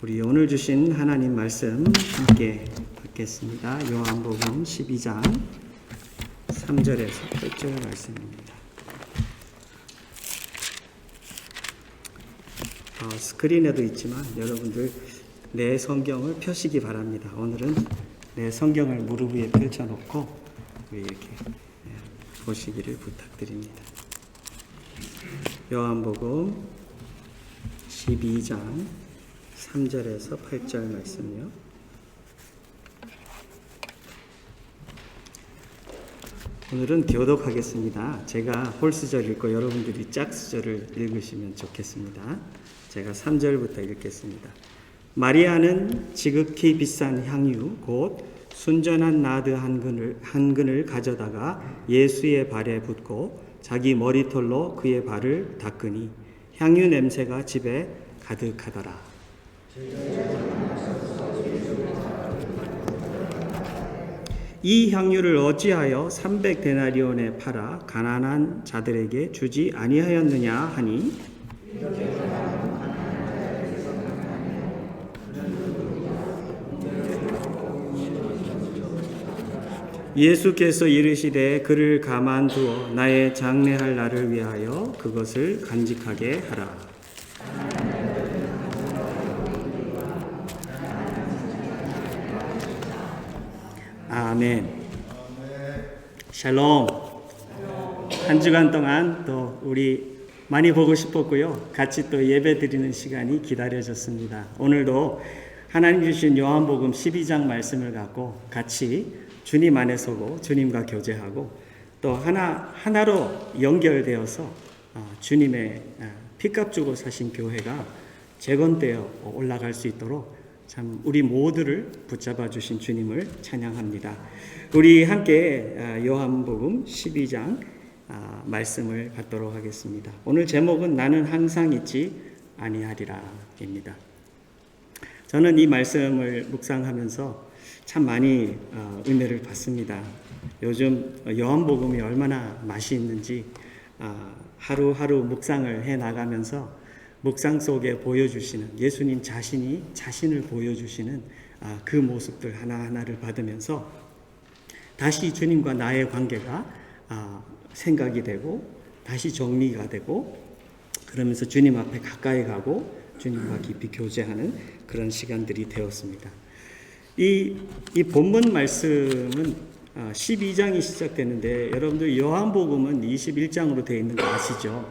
우리 오늘 주신 하나님 말씀 함께 받겠습니다. 요한복음 12장 3절에서 8절 말씀입니다. 스크린에도 있지만 여러분들 내 성경을 펴시기 바랍니다. 오늘은 내 성경을 무릎 위에 펼쳐놓고 이렇게 보시기를 부탁드립니다. 요한복음 12장 3절에서 8절 말씀이요. 오늘은 교독하겠습니다. 제가 홀수절 읽고 여러분들이 짝수절을 읽으시면 좋겠습니다. 제가 3절부터 읽겠습니다. 마리아는 지극히 비싼 향유 곧 순전한 나드 한 근을 가져다가 예수의 발에 붓고 자기 머리털로 그의 발을 닦으니 향유 냄새가 집에 가득하더라. 이 향유를 어찌하여 300데나리온에 팔아 가난한 자들에게 주지 아니하였느냐 하니 예수께서 이르시되 그를 가만두어 나의 장례할 날을 위하여 그것을 간직하게 하라. 아멘. 샬롬. 한 주간 동안 또 우리 많이 보고 싶었고요. 같이 또 예배 드리는 시간이 기다려졌습니다. 오늘도 하나님 주신 요한복음 12장 말씀을 갖고 같이 주님 안에 서고 주님과 교제하고 또 하나로 연결되어서 주님의 피값 주고 사신 교회가 재건되어 올라갈 수 있도록 참 우리 모두를 붙잡아 주신 주님을 찬양합니다. 우리 함께 요한복음 12장 말씀을 받도록 하겠습니다. 오늘 제목은 나는 항상 있지 아니하리라 입니다. 저는 이 말씀을 묵상하면서 참 많이 은혜를 받습니다. 요즘 요한복음이 얼마나 맛이 있는지 하루하루 묵상을 해 나가면서 묵상 속에 보여주시는 예수님 자신이 자신을 보여주시는 그 모습들 하나하나를 받으면서 다시 주님과 나의 관계가 생각이 되고 다시 정리가 되고 그러면서 주님 앞에 가까이 가고 주님과 깊이 교제하는 그런 시간들이 되었습니다. 이 본문 말씀은 12장이 시작되는데 여러분들 요한복음은 21장으로 되어 있는 거 아시죠?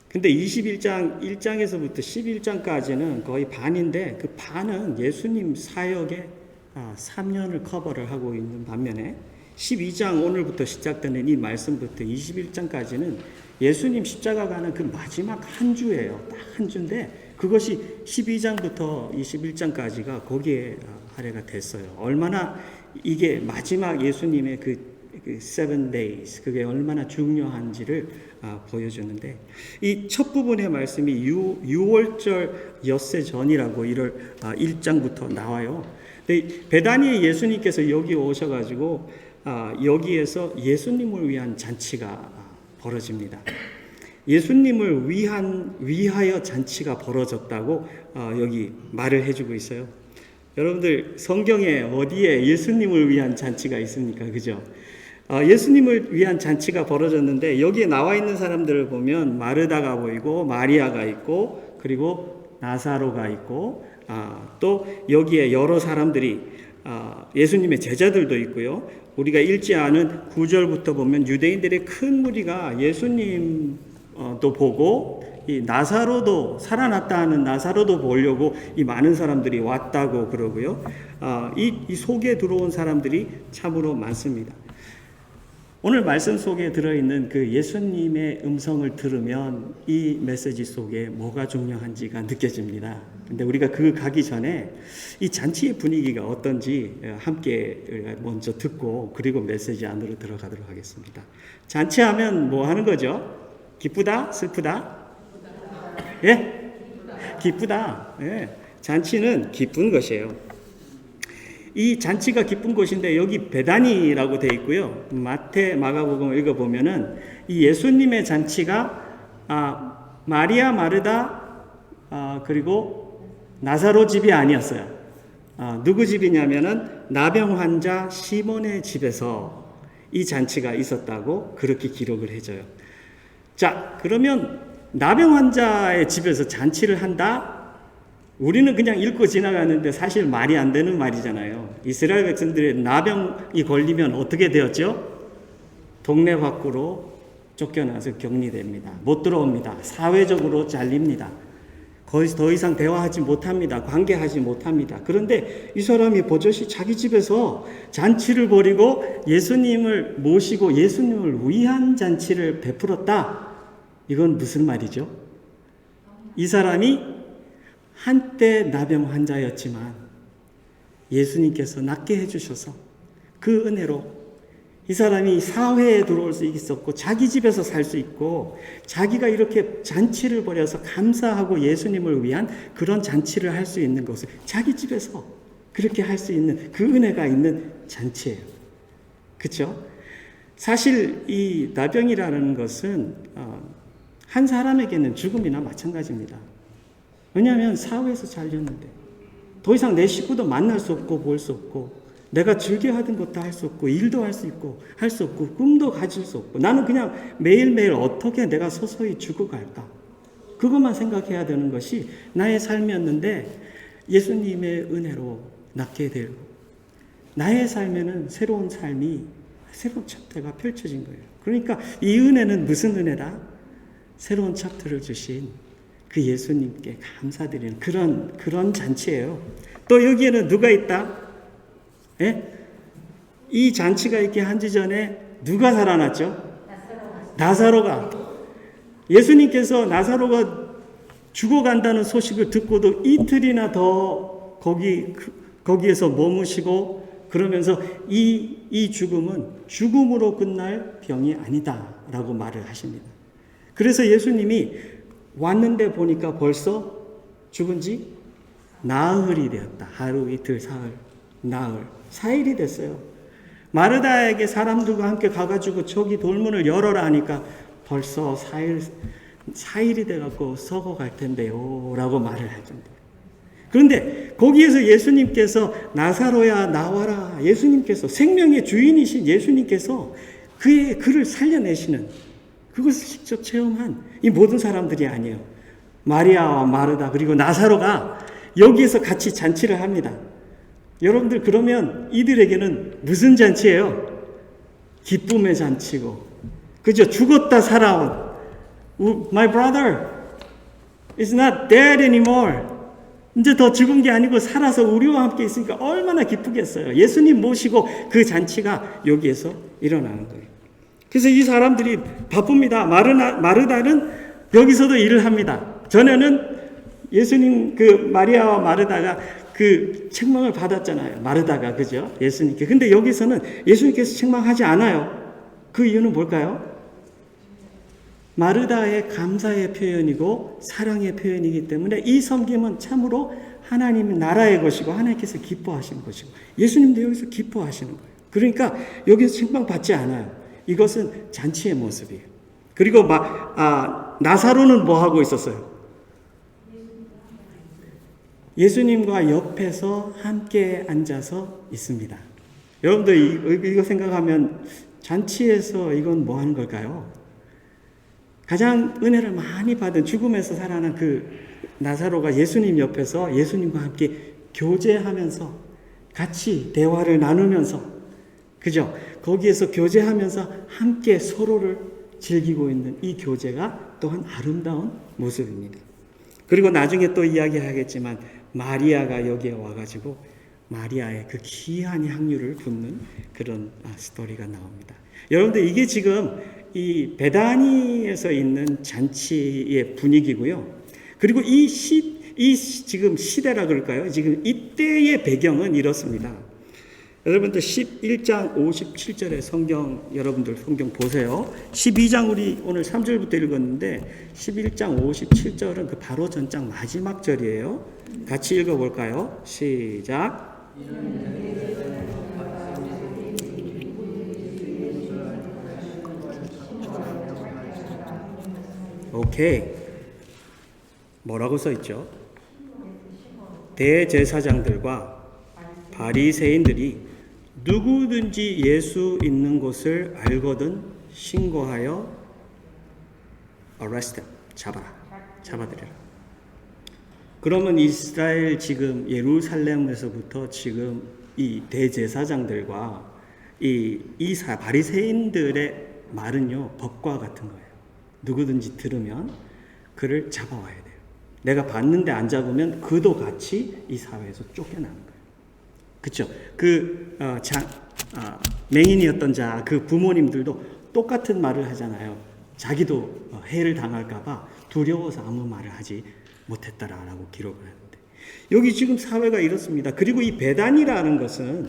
근데 21장 1장에서부터 11장까지는 거의 반인데 그 반은 예수님 사역의 3년을 커버를 하고 있는 반면에 12장 오늘부터 시작되는 이 말씀부터 21장까지는 예수님 십자가 가는 그 마지막 한 주예요. 딱 한 주인데 그것이 12장부터 21장까지가 거기에 할애가 됐어요. 얼마나 이게 마지막 예수님의 그 7 days 그게 얼마나 중요한지를 보여주는데 이 첫 부분의 말씀이 6월절 엿새 전이라고 1장부터 나와요. 베다니에 예수님께서 여기 오셔가지고 여기에서 예수님을 위한 잔치가 벌어집니다. 예수님을 위하여 잔치가 벌어졌다고 여기 말을 해주고 있어요. 여러분들 성경에 어디에 예수님을 위한 잔치가 있습니까? 그죠? 예수님을 위한 잔치가 벌어졌는데 여기에 나와 있는 사람들을 보면 마르다가 보이고 마리아가 있고 그리고 나사로가 있고 또 여기에 여러 사람들이 예수님의 제자들도 있고요. 우리가 읽지 않은 9절부터 보면 유대인들의 큰 무리가 예수님도 보고 이 나사로도 살아났다 하는 나사로도 보려고 이 많은 사람들이 왔다고 그러고요. 이 속에 들어온 사람들이 참으로 많습니다. 오늘 말씀 속에 들어있는 그 예수님의 음성을 들으면 이 메시지 속에 뭐가 중요한지가 느껴집니다. 근데 우리가 그 가기 전에 이 잔치의 분위기가 어떤지 함께 먼저 듣고 그리고 메시지 안으로 들어가도록 하겠습니다. 잔치하면 뭐 하는 거죠? 기쁘다? 슬프다? 예? 기쁘다. 예. 잔치는 기쁜 것이에요. 이 잔치가 기쁜 곳인데 여기 베다니라고 되어 있고요. 마태, 마가복음 읽어보면은 이 예수님의 잔치가 마리아, 마르다, 그리고 나사로 집이 아니었어요. 누구 집이냐면은 나병 환자 시몬의 집에서 이 잔치가 있었다고 그렇게 기록을 해줘요. 자, 그러면 나병 환자의 집에서 잔치를 한다? 우리는 그냥 읽고 지나가는데 사실 말이 안 되는 말이잖아요. 이스라엘 백성들의 나병이 걸리면 어떻게 되었죠? 동네 밖으로 쫓겨나서 격리됩니다. 못 들어옵니다. 사회적으로 잘립니다. 거의 더 이상 대화하지 못합니다. 관계하지 못합니다. 그런데 이 사람이 버젓이 자기 집에서 잔치를 벌이고 예수님을 모시고 예수님을 위한 잔치를 베풀었다. 이건 무슨 말이죠? 이 사람이 한때 나병 환자였지만 예수님께서 낫게 해주셔서 그 은혜로 이 사람이 사회에 들어올 수 있었고 자기 집에서 살 수 있고 자기가 이렇게 잔치를 벌여서 감사하고 예수님을 위한 그런 잔치를 할 수 있는 것을 자기 집에서 그렇게 할 수 있는 그 은혜가 있는 잔치예요. 그렇죠? 사실 이 나병이라는 것은 한 사람에게는 죽음이나 마찬가지입니다. 왜냐하면 사회에서 잘렸는데 더 이상 내 식구도 만날 수 없고 볼 수 없고 내가 즐겨 하던 것도 할 수 없고 일도 할 수 있고 할 수 없고 꿈도 가질 수 없고 나는 그냥 매일매일 어떻게 내가 서서히 죽어갈까 그것만 생각해야 되는 것이 나의 삶이었는데 예수님의 은혜로 낫게 되고 나의 삶에는 새로운 삶이 새로운 챕터가 펼쳐진 거예요. 그러니까 이 은혜는 무슨 은혜다? 새로운 챕터를 주신 그 예수님께 감사드리는 그런 잔치예요. 또 여기에는 누가 있다? 예? 이 잔치가 있게 한지 전에 누가 살아났죠? 나사로가. 예수님께서 나사로가 죽어간다는 소식을 듣고도 이틀이나 더 거기에서 머무시고 그러면서 이 죽음은 죽음으로 끝날 병이 아니다라고 말을 하십니다. 그래서 예수님이 왔는데 보니까 벌써 죽은 지 나흘이 되었다. 하루, 이틀, 사흘, 나흘, 4일이 됐어요. 마르다에게 사람들과 함께 가가지고 저기 돌문을 열어라 하니까 벌써 4일이 돼갖고 썩어갈 텐데요 라고 말을 하던데. 그런데 거기에서 예수님께서 나사로야 나와라. 예수님께서 생명의 주인이신 예수님께서 그를 살려내시는 그것을 직접 체험한 이 모든 사람들이 아니에요. 마리아와 마르다 그리고 나사로가 여기에서 같이 잔치를 합니다. 여러분들 그러면 이들에게는 무슨 잔치예요? 기쁨의 잔치고 그죠? 죽었다 살아온 My brother is not dead anymore. 이제 더 죽은 게 아니고 살아서 우리와 함께 있으니까 얼마나 기쁘겠어요. 예수님 모시고 그 잔치가 여기에서 일어나는 거예요. 그래서 이 사람들이 바쁩니다. 마르다는 여기서도 일을 합니다. 전에는 예수님 마리아와 마르다가 그 책망을 받았잖아요. 마르다가 그죠? 예수님께. 근데 여기서는 예수님께서 책망하지 않아요. 그 이유는 뭘까요? 마르다의 감사의 표현이고 사랑의 표현이기 때문에 이 섬김은 참으로 하나님의 나라의 것이고 하나님께서 기뻐하시는 것이고 예수님도 여기서 기뻐하시는 거예요. 그러니까 여기서 책망받지 않아요. 이것은 잔치의 모습이에요. 그리고 나사로는 뭐 하고 있었어요? 예수님과 옆에서 함께 앉아서 있습니다. 여러분들 이거 생각하면 잔치에서 이건 뭐 하는 걸까요? 가장 은혜를 많이 받은 죽음에서 살아난 그 나사로가 예수님 옆에서 예수님과 함께 교제하면서 같이 대화를 나누면서 그죠? 거기에서 교제하면서 함께 서로를 즐기고 있는 이 교제가 또한 아름다운 모습입니다. 그리고 나중에 또 이야기하겠지만 마리아가 여기에 와가지고 마리아의 그 귀한 향유를 붓는 그런 스토리가 나옵니다. 여러분들 이게 지금 이 베다니에서 있는 잔치의 분위기고요. 그리고 지금 시대라 그럴까요? 지금 이때의 배경은 이렇습니다. 여러분들 11장 57절의 여러분들 성경 보세요. 12장 우리 오늘 3절부터 읽었는데 11장 57절은 그 바로 전장 마지막 절이에요. 같이 읽어볼까요? 시작. 오케이. 뭐라고 써있죠? 대제사장들과 바리새인들이 누구든지 예수 있는 곳을 알거든 신고하여 arrest, 잡아들여라. 그러면 이스라엘 지금 예루살렘에서부터 지금 이 대제사장들과 이 바리새인들의 말은요 법과 같은 거예요. 누구든지 들으면 그를 잡아와야 돼요. 내가 봤는데 안 잡으면 그도 같이 이 사회에서 쫓겨나는 거예요. 그렇죠? 맹인이었던 자, 그 부모님들도 똑같은 말을 하잖아요. 자기도 해를 당할까봐 두려워서 아무 말을 하지 못했다라고 기록을 하는데, 여기 지금 사회가 이렇습니다. 그리고 이 배단이라는 것은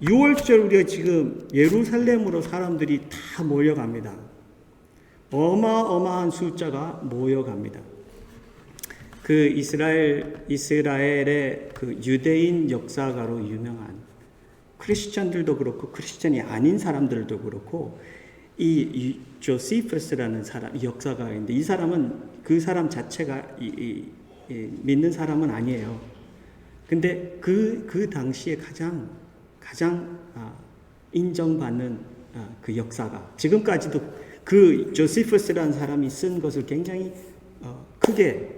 6월절 우리가 지금 예루살렘으로 사람들이 다 모여갑니다. 어마어마한 숫자가 모여갑니다. 그 이스라엘의 그 유대인 역사가로 유명한 크리스천들도 그렇고 크리스천이 아닌 사람들도 그렇고 이 조시퍼스라는 사람, 역사가인데, 이 사람은 그 사람 자체가 믿는 사람은 아니에요. 근데 그 당시에 가장 인정받는 그 역사가, 지금까지도 그 조시퍼스라는 사람이 쓴 것을 굉장히 크게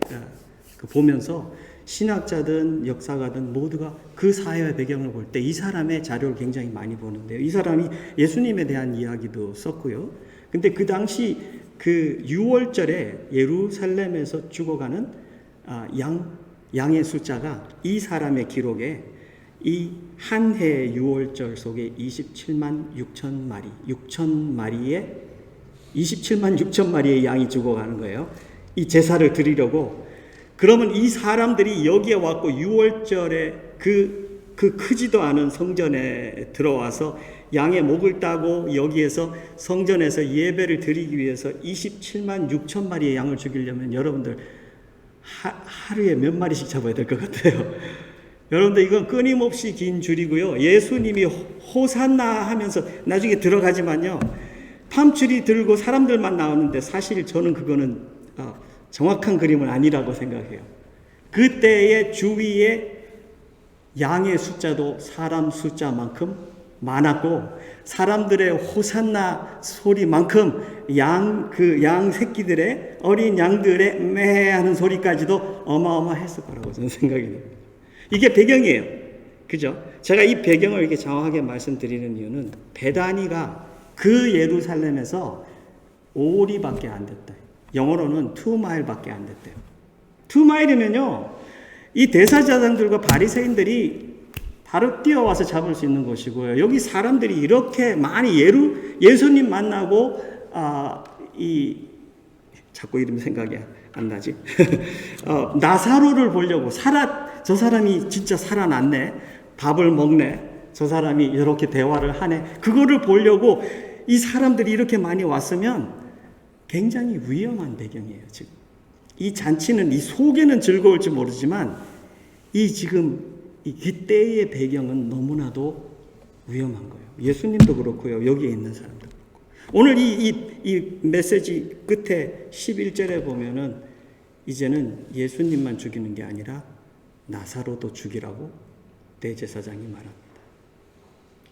보면서 신학자든 역사가든 모두가 그 사회의 배경을 볼 때 이 사람의 자료를 굉장히 많이 보는데요. 이 사람이 예수님에 대한 이야기도 썼고요. 근데 그 당시 그 6월절에 예루살렘에서 죽어가는 양의 숫자가 이 사람의 기록에 이 한 해 6월절 속에 27만 6천 마리, 27만 6천 마리의 양이 죽어가는 거예요. 이 제사를 드리려고. 그러면 이 사람들이 여기에 왔고 6월절에 그 크지도 않은 성전에 들어와서 양의 목을 따고 여기에서 성전에서 예배를 드리기 위해서 27만 6천 마리의 양을 죽이려면 여러분들 하루에 몇 마리씩 잡아야 될 것 같아요. 여러분들 이건 끊임없이 긴 줄이고요. 예수님이 호산나 하면서 나중에 들어가지만요, 팜추리 들고 사람들만 나왔는데 사실 저는 그거는 정확한 그림은 아니라고 생각해요. 그때의 주위에 양의 숫자도 사람 숫자만큼 많았고, 사람들의 호산나 소리만큼 양 새끼들의, 어린 양들의 매 하는 소리까지도 어마어마했을 거라고 저는 생각이 됩니다. 이게 배경이에요. 그죠? 제가 이 배경을 이렇게 장황하게 말씀드리는 이유는 베다니가 그 예루살렘에서 5리밖에 안 됐다. 영어로는 2마일밖에 안 됐대요. 2마일이면요, 이 대사자장들과 바리새인들이 바로 뛰어와서 잡을 수 있는 곳이고요. 여기 사람들이 이렇게 많이 예수님 만나고 자꾸 이름 생각이 안 나지. 나사로를 보려고 저 사람이 진짜 살아났네, 밥을 먹네, 저 사람이 이렇게 대화를 하네, 그거를 보려고 이 사람들이 이렇게 많이 왔으면 굉장히 위험한 배경이에요. 지금 이 잔치는 이 속에는 즐거울지 모르지만 그때의 배경은 너무나도 위험한 거예요. 예수님도 그렇고요, 여기에 있는 사람도 그렇고. 오늘 이 메시지 끝에 11절에 보면은 이제는 예수님만 죽이는 게 아니라 나사로도 죽이라고 대제사장이 말합니다.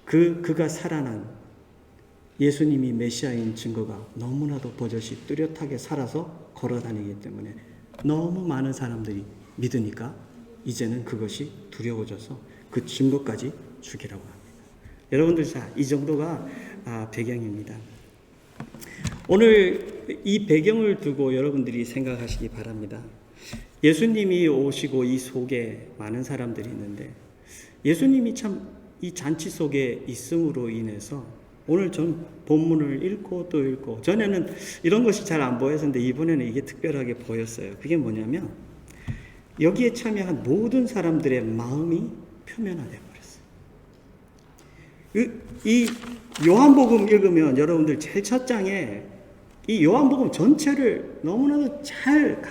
그가 살아난 예수님이 메시아인 증거가 너무나도 버젓이 뚜렷하게 살아서 걸어다니기 때문에 너무 많은 사람들이 믿으니까 이제는 그것이 두려워져서 그 증거까지 죽이라고 합니다. 여러분들, 이 정도가 배경입니다. 오늘 이 배경을 두고 여러분들이 생각하시기 바랍니다. 예수님이 오시고 이 속에 많은 사람들이 있는데, 예수님이 참 이 잔치 속에 있음으로 인해서 오늘 전 본문을 읽고 또 읽고, 전에는 이런 것이 잘 안 보였는데 이번에는 이게 특별하게 보였어요. 그게 뭐냐면 여기에 참여한 모든 사람들의 마음이 표면화되어 버렸어요. 이 요한복음 읽으면 여러분들 제일 첫 장에 이 요한복음 전체를 너무나도 잘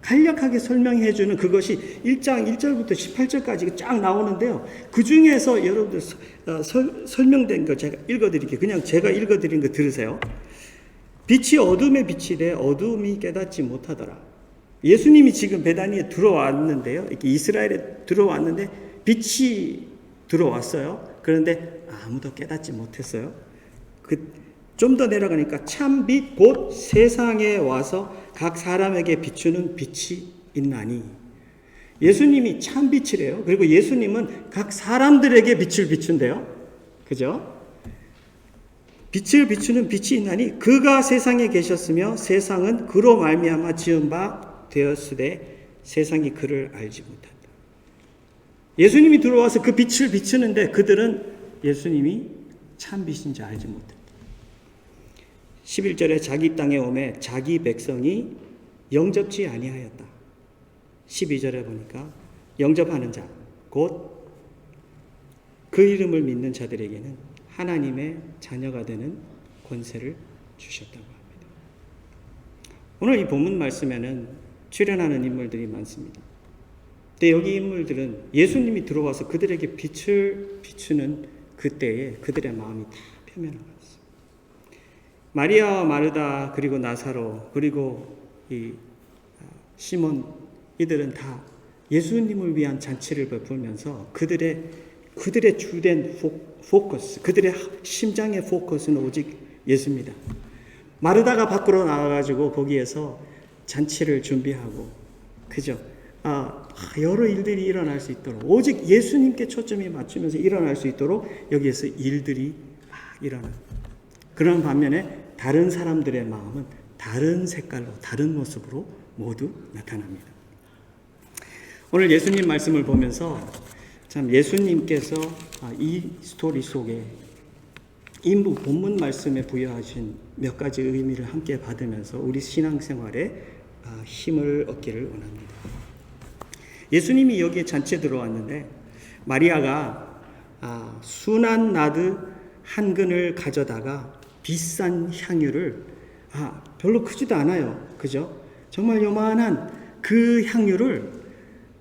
간략하게 설명해 주는 그것이 1장 1절부터 18절까지 쫙 나오는데요. 그 중에서 여러분들 설명된 거 제가 읽어드릴게요. 그냥 제가 읽어드린 거 들으세요. 빛이 어둠에 비치되 어둠이 깨닫지 못하더라. 예수님이 지금 베다니에 들어왔는데요. 이렇게 이스라엘에 들어왔는데 빛이 들어왔어요. 그런데 아무도 깨닫지 못했어요. 좀 더 내려가니까 참빛 곧 세상에 와서 각 사람에게 비추는 빛이 있나니. 예수님이 참빛이래요. 그리고 예수님은 각 사람들에게 빛을 비춘대요. 그죠? 빛을 비추는 빛이 있나니 그가 세상에 계셨으며 세상은 그로 말미암아 지은 바 되었으되 세상이 그를 알지 못한다. 예수님이 들어와서 그 빛을 비추는데 그들은 예수님이 참빛인지 알지 못했다. 11절에 자기 땅에 오매 자기 백성이 영접지 아니하였다. 12절에 보니까 영접하는 자, 곧 그 이름을 믿는 자들에게는 하나님의 자녀가 되는 권세를 주셨다고 합니다. 오늘 이 본문 말씀에는 출연하는 인물들이 많습니다. 근데 여기 인물들은 예수님이 들어와서 그들에게 빛을 비추는 그때에 그들의 마음이 다 표면한 거였어요. 마리아와 마르다 그리고 나사로 그리고 이 시몬 이들은 다 예수님을 위한 잔치를 베풀면서 그들의 주된 포커스, 그들의 심장의 포커스는 오직 예수입니다. 마르다가 밖으로 나가가지고 거기에서 잔치를 준비하고, 그죠? 여러 일들이 일어날 수 있도록 오직 예수님께 초점이 맞추면서 일어날 수 있도록 여기에서 일들이 일어나요. 그런 반면에 다른 사람들의 마음은 다른 색깔로, 다른 모습으로 모두 나타납니다. 오늘 예수님 말씀을 보면서 참 예수님께서 이 스토리 속에 인부 본문 말씀에 부여하신 몇 가지 의미를 함께 받으면서 우리 신앙생활에 힘을 얻기를 원합니다. 예수님이 여기에 잔치에 들어왔는데 마리아가 순한 나드 한 근을 가져다가 비싼 향유를 별로 크지도 않아요. 그죠? 정말 요만한 그 향유를,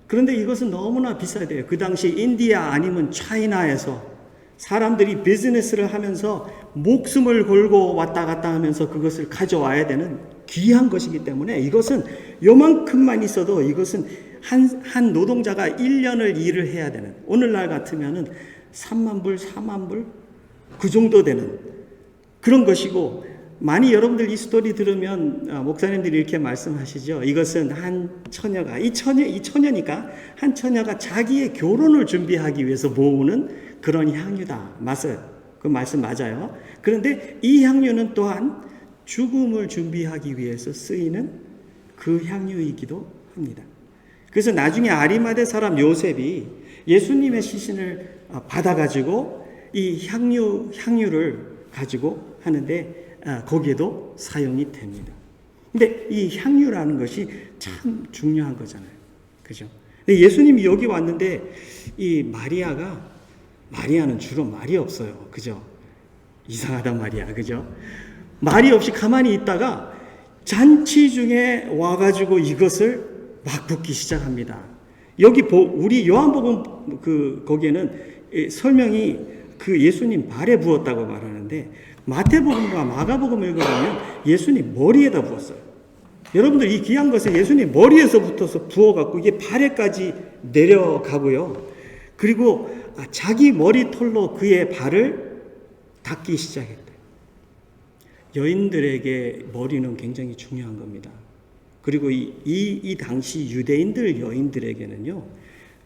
그런데 이것은 너무나 비싸야 돼요. 그 당시 인디아 아니면 차이나에서 사람들이 비즈니스를 하면서 목숨을 걸고 왔다 갔다 하면서 그것을 가져와야 되는 귀한 것이기 때문에 이것은 요만큼만 있어도 이것은 한 노동자가 1년을 일을 해야 되는, 오늘날 같으면은 3만 불, 4만 불 그 정도 되는 그런 것이고, 많이 여러분들 이 스토리 들으면 목사님들이 이렇게 말씀하시죠. 이것은 한 처녀가, 이 처녀니까 한 처녀가 자기의 결혼을 준비하기 위해서 모으는 그런 향유다. 맞아요. 그 말씀 맞아요. 그런데 이 향유는 또한 죽음을 준비하기 위해서 쓰이는 그 향유이기도 합니다. 그래서 나중에 아리마대 사람 요셉이 예수님의 시신을 받아가지고 이 향유를 가지고 하는데 거기에도 사용이 됩니다. 근데 이 향유라는 것이 참 중요한 거잖아요. 그죠? 근데 예수님이 여기 왔는데 이 마리아는 주로 말이 없어요. 그죠? 이상하단 말이야. 그죠? 말이 없이 가만히 있다가 잔치 중에 와가지고 이것을 막 붓기 시작합니다. 여기 우리 요한복음 거기에는 설명이 그 예수님 발에 부었다고 말하는데 마태복음과 마가복음을 읽어보면 예수님 머리에다 부었어요. 여러분들 이 귀한 것을 예수님 머리에서부터서 부어갖고 이게 발에까지 내려가고요. 그리고 자기 머리털로 그의 발을 닦기 시작했대요. 여인들에게 머리는 굉장히 중요한 겁니다. 그리고 이 당시 유대인들 여인들에게는요,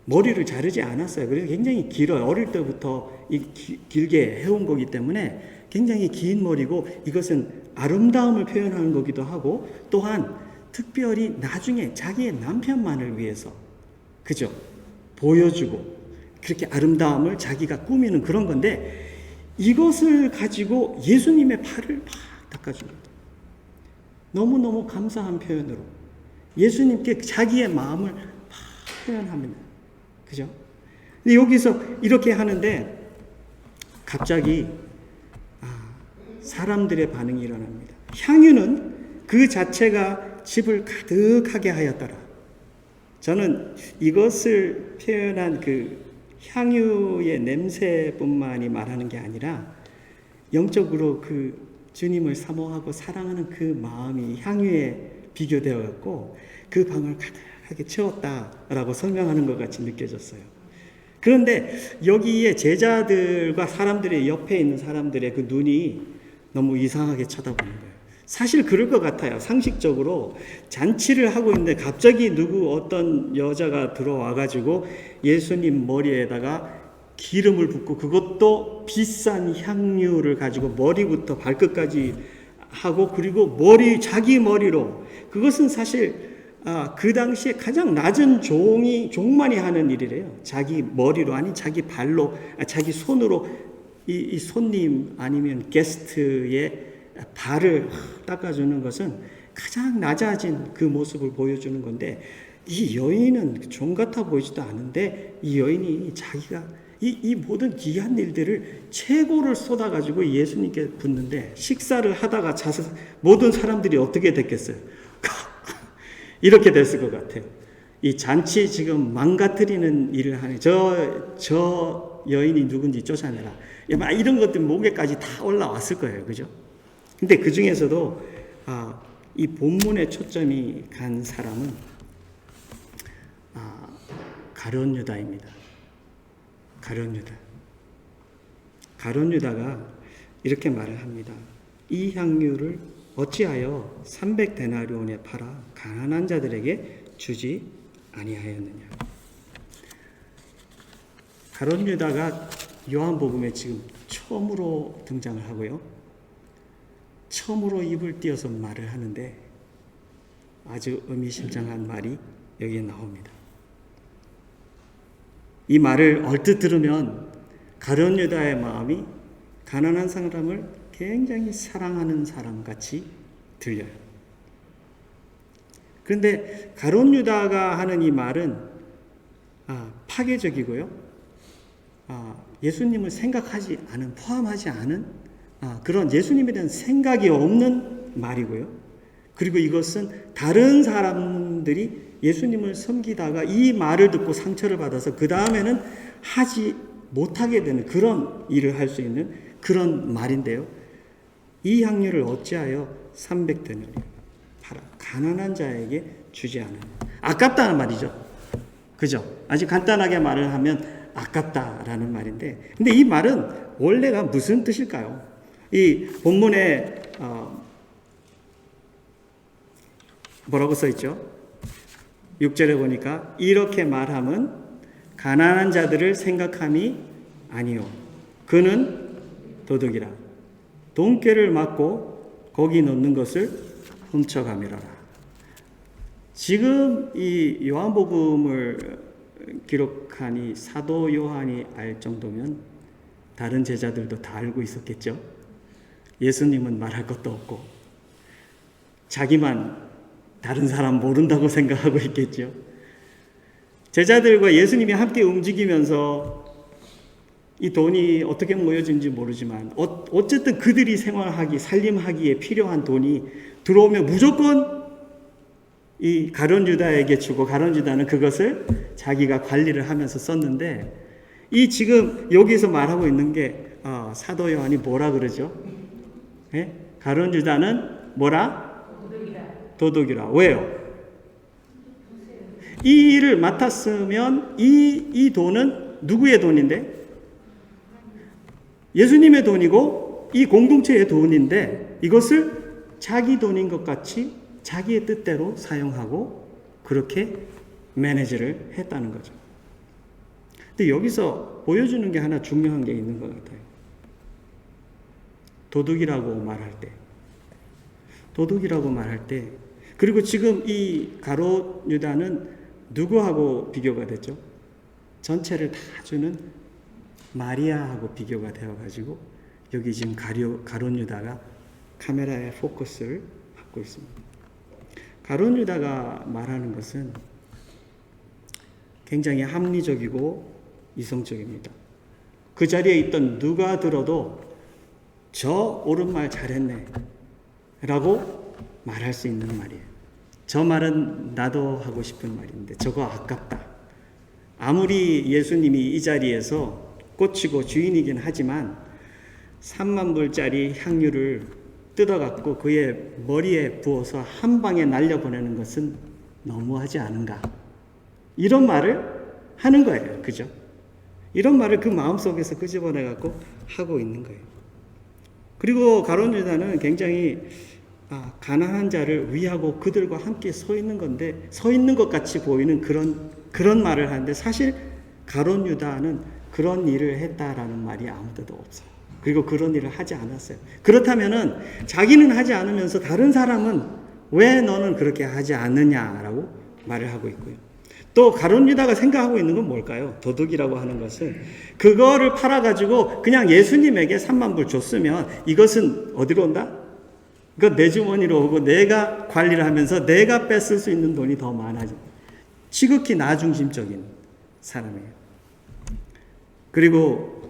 머리를 자르지 않았어요. 그래서 굉장히 길어요. 어릴 때부터 길게 해온 거기 때문에 굉장히 긴 머리고, 이것은 아름다움을 표현하는 거기도 하고, 또한 특별히 나중에 자기의 남편만을 위해서, 그죠? 보여주고, 그렇게 아름다움을 자기가 꾸미는 그런 건데, 이것을 가지고 예수님의 발을 막 닦아줍니다. 너무너무 감사한 표현으로 예수님께 자기의 마음을 막 표현합니다. 그죠? 근데 여기서 이렇게 하는데 갑자기 사람들의 반응이 일어납니다. 향유는 그 자체가 집을 가득하게 하였더라. 저는 이것을 표현한 그 향유의 냄새뿐만이 말하는 게 아니라 영적으로 그 주님을 사모하고 사랑하는 그 마음이 향유의 비교되어 갖고 그 방을 가득하게 채웠다라고 설명하는 것 같이 느껴졌어요. 그런데 여기에 제자들과 사람들의 옆에 있는 사람들의 그 눈이 너무 이상하게 쳐다보는 거예요. 사실 그럴 것 같아요. 상식적으로 잔치를 하고 있는데 갑자기 어떤 여자가 들어와가지고 예수님 머리에다가 기름을 붓고 그것도 비싼 향유를 가지고 머리부터 발끝까지 하고 그리고 자기 머리로 그것은 사실 그 당시에 가장 낮은 종만이 하는 일이래요. 자기 머리로 아니 자기 발로 자기 손으로 이 손님 아니면 게스트의 발을 닦아주는 것은 가장 낮아진 그 모습을 보여주는 건데 이 여인은 종 같아 보이지도 않은데 이 여인이 자기가 이 모든 귀한 일들을 최고를 쏟아가지고 예수님께 붓는데 식사를 하다가 모든 사람들이 어떻게 됐겠어요? 이렇게 됐을 것 같아요. 이 잔치 지금 망가뜨리는 일을 하는 저 여인이 누군지 쫓아내라. 막 이런 것들 목에까지 다 올라왔을 거예요. 그죠? 근데 그 중에서도 이 본문의 초점이 간 사람은 가룟 유다입니다. 가룟 유다가 이렇게 말을 합니다. 이 향유를 어찌하여 300데나리온에 팔아 가난한 자들에게 주지 아니하였느냐. 가룟 유다가 요한복음에 지금 처음으로 등장을 하고요. 처음으로 입을 띄어서 말을 하는데 아주 의미심장한 말이 여기에 나옵니다. 이 말을 얼뜻 들으면 가룟 유다의 마음이 가난한 사람을 굉장히 사랑하는 사람같이 들려요. 그런데 가룟 유다가 하는 이 말은 파괴적이고요. 예수님을 포함하지 않은 그런 예수님에 대한 생각이 없는 말이고요. 그리고 이것은 다른 사람들이 예수님을 섬기다가 이 말을 듣고 상처를 받아서 그 다음에는 하지 못하게 되는 그런 일을 할 수 있는 그런 말인데요. 이 향유를 어찌하여 300데나리온 팔아 가난한 자에게 주지 않으냐. 아깝다는 말이죠. 그죠? 아주 간단하게 말을 하면 아깝다라는 말인데, 근데 이 말은 원래가 무슨 뜻일까요? 이 본문에 뭐라고 써있죠? 6절에 보니까 이렇게 말함은 가난한 자들을 생각함이 아니요 그는 도둑이라 돈꾀를 맞고 거기 넣는 것을 훔쳐가미러라. 지금 이 요한복음을 기록한 이 사도 요한이 알 정도면 다른 제자들도 다 알고 있었겠죠. 예수님은 말할 것도 없고 자기만 다른 사람 모른다고 생각하고 있겠죠. 제자들과 예수님이 함께 움직이면서 이 돈이 어떻게 모여진지 모르지만 어쨌든 그들이 살림하기에 필요한 돈이 들어오면 무조건 이 가룟 유다에게 주고 가룟 유다는 그것을 자기가 관리를 하면서 썼는데 이 지금 여기서 말하고 있는 게 사도 요한이 뭐라 그러죠? 예? 가룟 유다는 뭐라? 도둑이라. 왜요? 이 일을 맡았으면 이 돈은 누구의 돈인데? 예수님의 돈이고 이 공동체의 돈인데 이것을 자기 돈인 것 같이 자기의 뜻대로 사용하고 그렇게 매니지를 했다는 거죠. 근데 여기서 보여주는 게 하나 중요한 게 있는 것 같아요. 도둑이라고 말할 때 그리고 지금 이 가룟 유다는 누구하고 비교가 됐죠? 전체를 다 주는 마리아하고 비교가 되어가지고 여기 지금 가룟 유다가 카메라의 포커스를 받고 있습니다. 가룟 유다가 말하는 것은 굉장히 합리적이고 이성적입니다. 그 자리에 있던 누가 들어도 저 옳은 말 잘했네 라고 말할 수 있는 말이에요. 저 말은 나도 하고 싶은 말인데 저거 아깝다. 아무리 예수님이 이 자리에서 꽂히고 주인이긴 하지만 3만 불짜리 향유를 뜯어갖고 그의 머리에 부어서 한 방에 날려보내는 것은 너무하지 않은가? 이런 말을 하는 거예요. 그죠? 이런 말을 그 마음속에서 끄집어내갖고 하고 있는 거예요. 그리고 가룟 유다는 굉장히 가난한 자를 위하고 그들과 함께 서 있는 건데, 서 있는 것 같이 보이는 그런 말을 하는데, 사실 가룟 유다는 그런 일을 했다라는 말이 아무데도 없어요. 그리고 그런 일을 하지 않았어요. 그렇다면은 자기는 하지 않으면서 다른 사람은 왜 너는 그렇게 하지 않느냐라고 말을 하고 있고요. 또 가룟 유다가 생각하고 있는 건 뭘까요? 도둑이라고 하는 것은 그거를 팔아가지고 그냥 예수님에게 3만 불 줬으면 이것은 어디로 온다? 그거 내 주머니로 오고 내가 관리를 하면서 내가 뺏을 수 있는 돈이 더 많아져. 지극히 나 중심적인 사람이에요. 그리고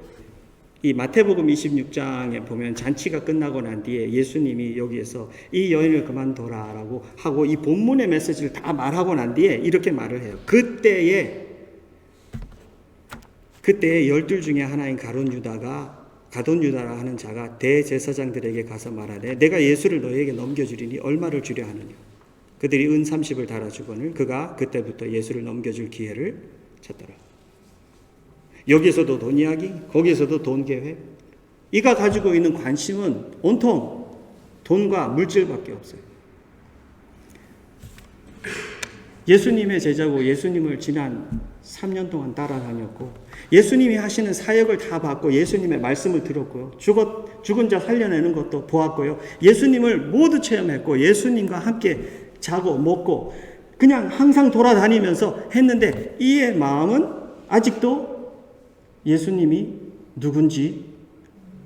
이 마태복음 26장에 보면 잔치가 끝나고 난 뒤에 예수님이 여기에서 이 여인을 그만둬라라고 하고 이 본문의 메시지를 다 말하고 난 뒤에 이렇게 말을 해요. 그때에 12 중에 하나인 가룟 유다라 하는 자가 대제사장들에게 가서 말하되 내가 예수를 너희에게 넘겨주리니 얼마를 주려 하느냐. 그들이 은 30을 달아주거늘 그가 그때부터 예수를 넘겨줄 기회를 찾더라. 여기에서도 돈 이야기, 거기에서도 돈 계획. 이가 가지고 있는 관심은 온통 돈과 물질밖에 없어요. 예수님의 제자고 예수님을 지난 3년 동안 따라다녔고 예수님이 하시는 사역을 다 봤고 예수님의 말씀을 들었고요. 죽은 자 살려내는 것도 보았고요. 예수님을 모두 체험했고 예수님과 함께 자고 먹고 그냥 항상 돌아다니면서 했는데 이의 마음은 아직도 예수님이 누군지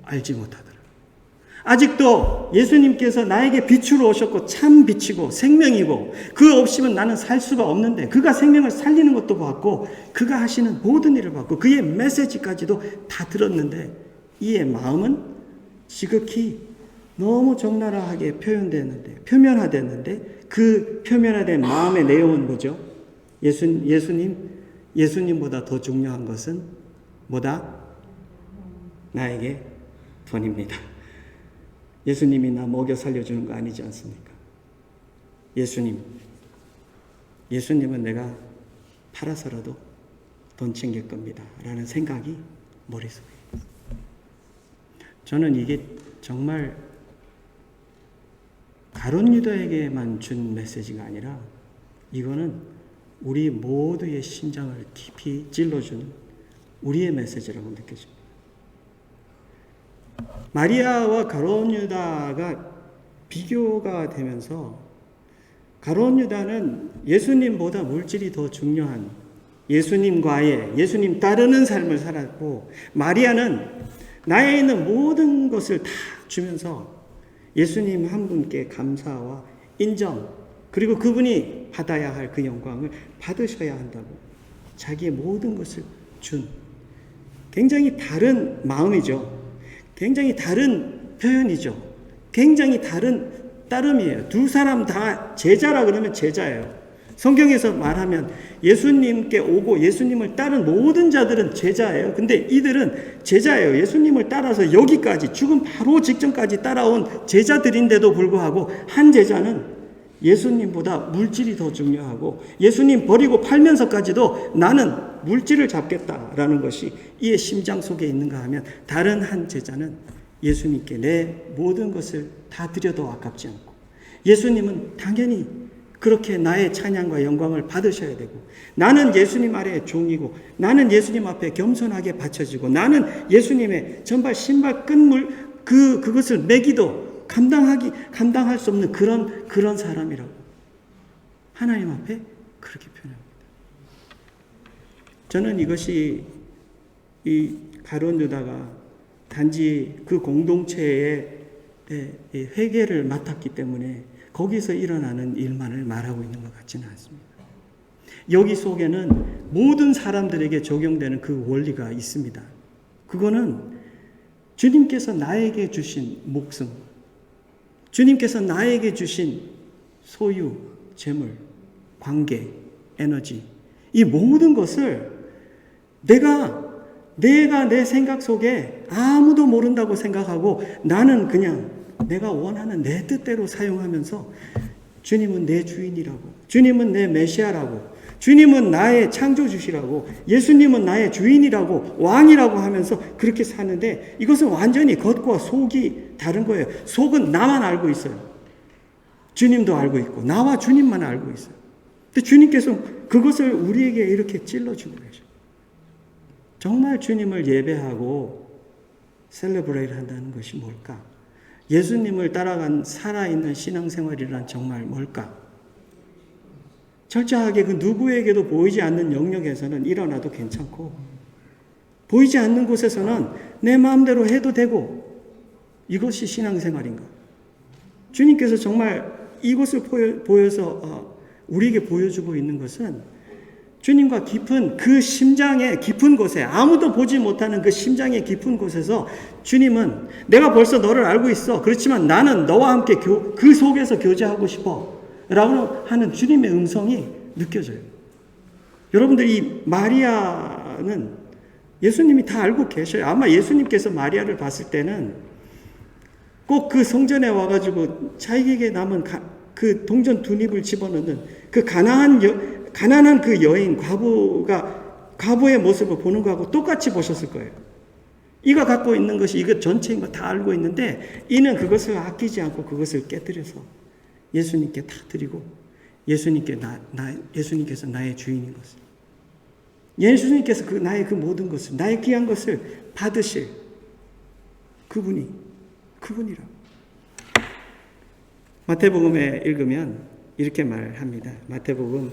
알지 못하더라. 아직도 예수님께서 나에게 빛으로 오셨고 참 빛이고 생명이고 그 없이는 나는 살 수가 없는데 그가 생명을 살리는 것도 봤고 그가 하시는 모든 일을 봤고 그의 메시지까지도 다 들었는데 이의 마음은 지극히 너무 적나라하게 표면화됐는데 그 표면화된 마음의 내용은 뭐죠? 예수님보다 더 중요한 것은 뭐다? 나에게 돈입니다. 예수님이 나 먹여 살려주는 거 아니지 않습니까? 예수님은 내가 팔아서라도 돈 챙길 겁니다. 라는 생각이 머릿속에 있어요. 저는 이게 정말 가룟 유다에게만 준 메시지가 아니라 이거는 우리 모두의 심장을 깊이 찔러주는 우리의 메시지라고 느껴집니다. 마리아와 가룟 유다가 비교가 되면서 가룟 유다는 예수님보다 물질이 더 중요한 예수님 따르는 삶을 살았고 마리아는 나에 있는 모든 것을 다 주면서 예수님 한 분께 감사와 인정 그리고 그분이 받아야 할 그 영광을 받으셔야 한다고 자기의 모든 것을 준 굉장히 다른 마음이죠. 굉장히 다른 표현이죠. 굉장히 다른 따름이에요. 두 사람 다 제자라 그러면 제자예요. 성경에서 말하면 예수님께 오고 예수님을 따른 모든 자들은 제자예요. 근데 이들은 제자예요. 예수님을 따라서 여기까지 죽음 바로 직전까지 따라온 제자들인데도 불구하고 한 제자는 예수님보다 물질이 더 중요하고 예수님 버리고 팔면서까지도 나는 물질을 잡겠다라는 것이 이의 심장 속에 있는가 하면 다른 한 제자는 예수님께 내 모든 것을 다 드려도 아깝지 않고 예수님은 당연히 그렇게 나의 찬양과 영광을 받으셔야 되고 나는 예수님 아래의 종이고 나는 예수님 앞에 겸손하게 바쳐지고 나는 예수님의 전발 신발 끈물 그것을 매기도 감당할 수 없는 그런 사람이라고 하나님 앞에 그렇게 표현합니다. 저는 이것이 이 가룟 유다가 단지 그 공동체의 회개를 맡았기 때문에 거기서 일어나는 일만을 말하고 있는 것 같지는 않습니다. 여기 속에는 모든 사람들에게 적용되는 그 원리가 있습니다. 그거는 주님께서 나에게 주신 목숨, 주님께서 나에게 주신 소유, 재물, 관계, 에너지, 이 모든 것을 내가 내 생각 속에 아무도 모른다고 생각하고 나는 그냥 내가 원하는 내 뜻대로 사용하면서 주님은 내 주인이라고, 주님은 내 메시아라고, 주님은 나의 창조주시라고, 예수님은 나의 주인이라고, 왕이라고 하면서 그렇게 사는데, 이것은 완전히 겉과 속이 다른 거예요. 속은 나만 알고 있어요. 주님도 알고 있고 나와 주님만 알고 있어요. 근데 주님께서 그것을 우리에게 이렇게 찔러주고 계셔요. 정말 주님을 예배하고 셀레브레이트 한다는 것이 뭘까? 예수님을 따라간 살아있는 신앙생활이란 정말 뭘까? 철저하게 그 누구에게도 보이지 않는 영역에서는 일어나도 괜찮고, 보이지 않는 곳에서는 내 마음대로 해도 되고, 이것이 신앙생활인가? 주님께서 정말 이것을 보여서 우리에게 보여주고 있는 것은, 주님과 깊은 그 심장의 깊은 곳에, 아무도 보지 못하는 그 심장의 깊은 곳에서 주님은 내가 벌써 너를 알고 있어. 그렇지만 나는 너와 함께 그 속에서 교제하고 싶어. 라고 하는 주님의 음성이 느껴져요. 여러분들, 이 마리아는 예수님이 다 알고 계셔요. 아마 예수님께서 마리아를 봤을 때는 꼭 그 성전에 와가지고 자기에게 남은 그 동전 두 입을 집어넣는 그 가난한 그 여인, 과부의 모습을 보는 거하고 똑같이 보셨을 거예요. 이가 갖고 있는 것이 이것 전체인 거 다 알고 있는데, 이는 그것을 아끼지 않고 그것을 깨뜨려서 예수님께 다 드리고, 예수님께서 나의 주인인 것을, 예수님께서 나의 그 모든 것을, 나의 귀한 것을 받으실 그분이라고. 마태복음에 읽으면 이렇게 말합니다. 마태복음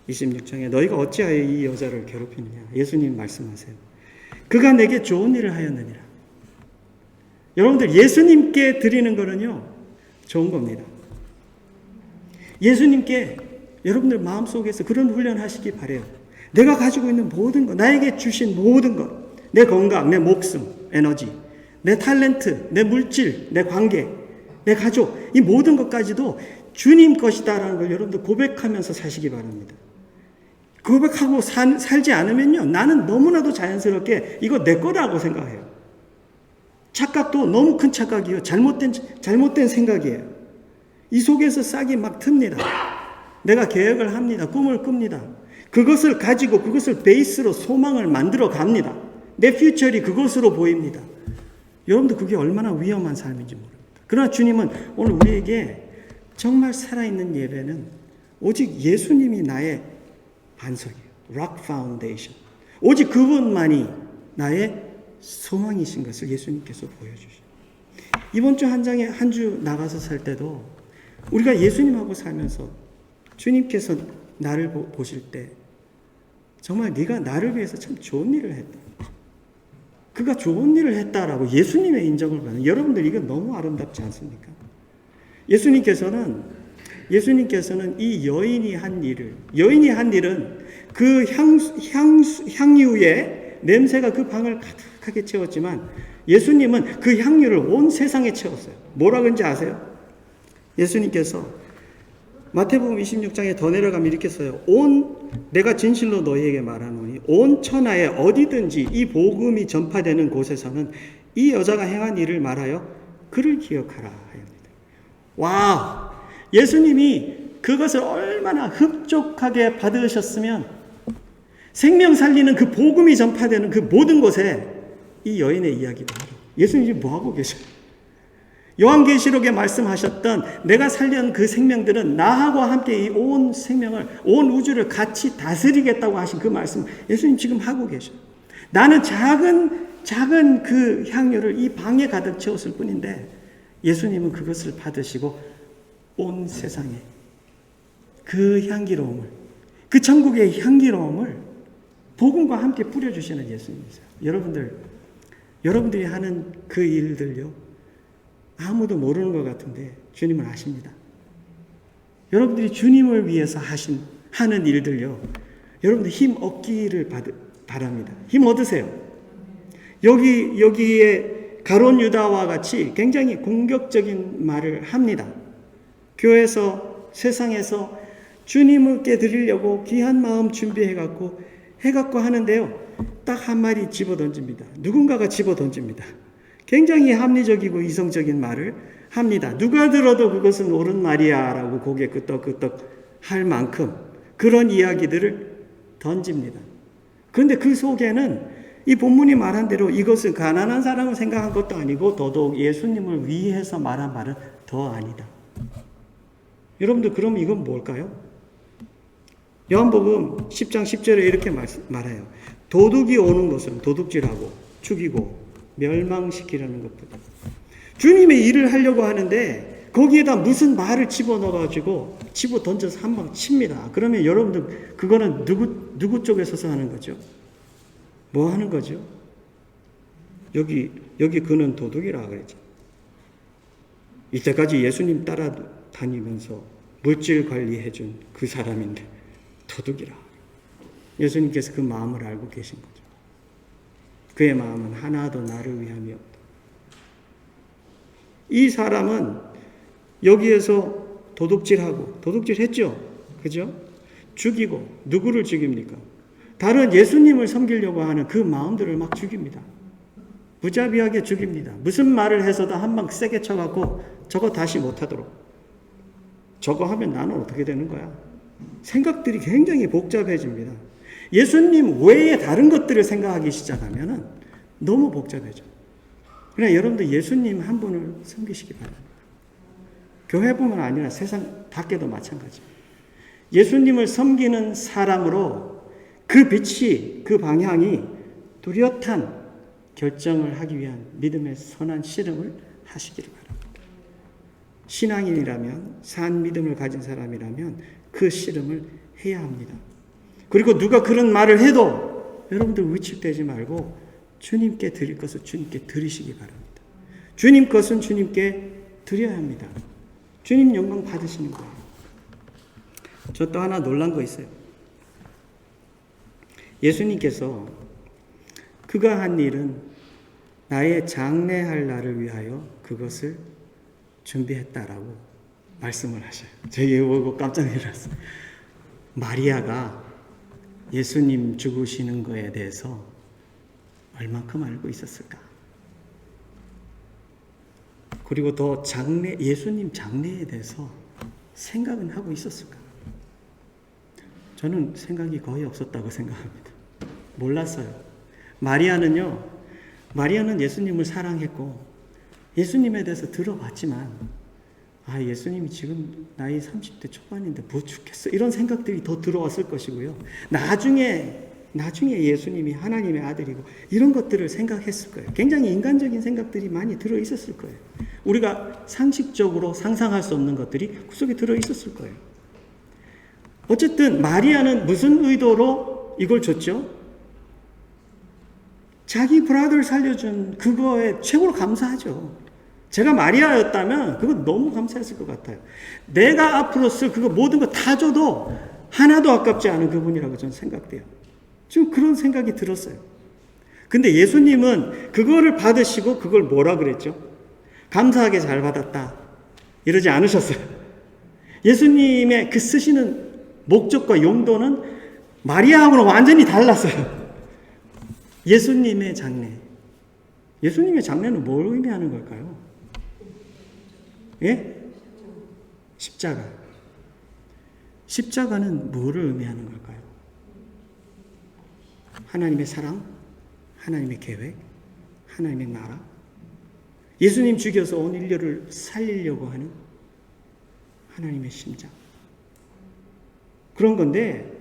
26장에 너희가 어찌하여 이 여자를 괴롭히느냐. 예수님 말씀하세요. 그가 내게 좋은 일을 하였느니라. 여러분들, 예수님께 드리는 거는요, 좋은 겁니다. 예수님께 여러분들 마음속에서 그런 훈련 하시기 바래요. 내가 가지고 있는 모든 것, 나에게 주신 모든 것, 내 건강, 내 목숨, 에너지, 내 탤런트, 내 물질, 내 관계, 내 가족, 이 모든 것까지도 주님 것이다라는 걸 여러분들 고백하면서 사시기 바랍니다. 고백하고 살지 않으면요, 나는 너무나도 자연스럽게 이거 내 거라고 생각해요. 착각도 너무 큰 착각이에요. 잘못된 생각이에요. 이 속에서 싹이 막 틉니다. 내가 계획을 합니다. 꿈을 꿉니다. 그것을 가지고 그것을 베이스로 소망을 만들어 갑니다. 내 퓨처리 그것으로 보입니다. 여러분들, 그게 얼마나 위험한 삶인지 모릅니다. 그러나 주님은 오늘 우리에게 정말 살아있는 예배는 오직 예수님이 나의 반석이에요. Rock Foundation. 오직 그분만이 나의 소망이신 것을 예수님께서 보여주시죠. 이번 주 한 주 나가서 살 때도 우리가 예수님하고 살면서 주님께서 나를 보실 때 정말 네가 나를 위해서 참 좋은 일을 했다. 그가 좋은 일을 했다라고 예수님의 인정을 받는, 여러분들, 이거 너무 아름답지 않습니까? 예수님께서는 이 여인이 한 일은 그 향유의 냄새가 그 방을 가득하게 채웠지만, 예수님은 그 향유를 온 세상에 채웠어요. 뭐라 그런지 아세요? 예수님께서 마태복음 26장에 더 내려가면 이렇게 써요. 내가 진실로 너희에게 말하노니 온 천하에 어디든지 이 복음이 전파되는 곳에서는 이 여자가 행한 일을 말하여 그를 기억하라 하였습니다. 와, 예수님이 그것을 얼마나 흡족하게 받으셨으면 생명 살리는 그 복음이 전파되는 그 모든 곳에 이 여인의 이야기도 하고, 예수님이 뭐하고 계셔요? 요한계시록에 말씀하셨던 내가 살려는 그 생명들은 나하고 함께 이 온 생명을, 온 우주를 같이 다스리겠다고 하신 그 말씀, 예수님 지금 하고 계셔요. 나는 작은 그 향유를 이 방에 가득 채웠을 뿐인데, 예수님은 그것을 받으시고 온 세상에 그 향기로움을, 그 천국의 향기로움을 복음과 함께 뿌려주시는 예수님이세요. 여러분들이 하는 그 일들요, 아무도 모르는 것 같은데 주님은 아십니다. 여러분들이 주님을 위해서 하는 일들요, 여러분들 힘 얻기를 바랍니다. 힘 얻으세요. 여기에 가룟 유다와 같이 굉장히 공격적인 말을 합니다. 교회에서, 세상에서 주님께 드리려고 귀한 마음 준비해갖고 하는데요, 딱 한 마디 집어던집니다. 누군가가 집어던집니다. 굉장히 합리적이고 이성적인 말을 합니다. 누가 들어도 그것은 옳은 말이야라고 고개 끄덕끄덕 할 만큼 그런 이야기들을 던집니다. 그런데 그 속에는 이 본문이 말한 대로 이것은 가난한 사람을 생각한 것도 아니고 더더욱 예수님을 위해서 말한 말은 더 아니다. 여러분들 그럼 이건 뭘까요? 요한복음 10장 10절에 이렇게 말해요. 도둑이 오는 것은 도둑질하고 죽이고 멸망시키려는 것보다. 주님의 일을 하려고 하는데 거기에다 무슨 말을 집어넣어가지고 집어 던져서 한 방 칩니다. 그러면 여러분들 그거는 누구 쪽에 서서 하는 거죠? 뭐 하는 거죠? 여기 그는 도둑이라 그랬죠. 이때까지 예수님 따라다니면서 물질 관리해준 그 사람인데 도둑이라. 예수님께서 그 마음을 알고 계신 거죠. 그의 마음은 하나도 나를 위함이 없다. 이 사람은 여기에서 도둑질했죠. 그죠? 죽이고 누구를 죽입니까? 다른 예수님을 섬기려고 하는 그 마음들을 막 죽입니다. 무자비하게 죽입니다. 무슨 말을 해서도 한 방 세게 쳐갖고 저거 다시 못하도록. 저거 하면 나는 어떻게 되는 거야? 생각들이 굉장히 복잡해집니다. 예수님 외에 다른 것들을 생각하기 시작하면 너무 복잡해져. 그러나 여러분들 예수님 한 분을 섬기시기 바랍니다. 교회뿐만 아니라 세상 밖에도 마찬가지입니다. 예수님을 섬기는 사람으로 그 빛이, 그 방향이 뚜렷한 결정을 하기 위한 믿음의 선한 씨름을 하시기를 바랍니다. 신앙인이라면, 산 믿음을 가진 사람이라면 그 씨름을 해야 합니다. 그리고 누가 그런 말을 해도 여러분들 위축되지 말고 주님께 드릴 것을 주님께 드리시기 바랍니다. 주님 것은 주님께 드려야 합니다. 주님 영광 받으시는 거예요. 저 또 하나 놀란 거 있어요. 예수님께서 그가 한 일은 나의 장례할 날을 위하여 그것을 준비했다라고 말씀을 하셔요. 제가 이거 보고 깜짝 놀랐어요. 마리아가 예수님 죽으시는 거에 대해서 얼만큼 알고 있었을까? 그리고 더 예수님 장례에 대해서 생각은 하고 있었을까? 저는 생각이 거의 없었다고 생각합니다. 몰랐어요. 마리아는 예수님을 사랑했고 예수님에 대해서 들어봤지만 예수님이 지금 나이 30대 초반인데 뭐 죽겠어 이런 생각들이 더 들어왔을 것이고요. 나중에 예수님이 하나님의 아들이고 이런 것들을 생각했을 거예요. 굉장히 인간적인 생각들이 많이 들어있었을 거예요. 우리가 상식적으로 상상할 수 없는 것들이 그 속에 들어있었을 거예요. 어쨌든 마리아는 무슨 의도로 이걸 줬죠? 자기 브라더를 살려준 그거에 최고로 감사하죠. 제가 마리아였다면 그거 너무 감사했을 것 같아요. 내가 앞으로 쓸 그거 모든 거 다 줘도 하나도 아깝지 않은 그분이라고 저는 생각돼요. 지금 그런 생각이 들었어요. 근데 예수님은 그거를 받으시고 그걸 뭐라 그랬죠? 감사하게 잘 받았다. 이러지 않으셨어요. 예수님의 그 쓰시는 목적과 용도는 마리아하고는 완전히 달랐어요. 예수님의 장례는 뭘 의미하는 걸까요? 예? 십자가는 뭐를 의미하는 걸까요? 하나님의 사랑, 하나님의 계획, 하나님의 나라, 예수님 죽여서 온 인류를 살리려고 하는 하나님의 심장. 그런 건데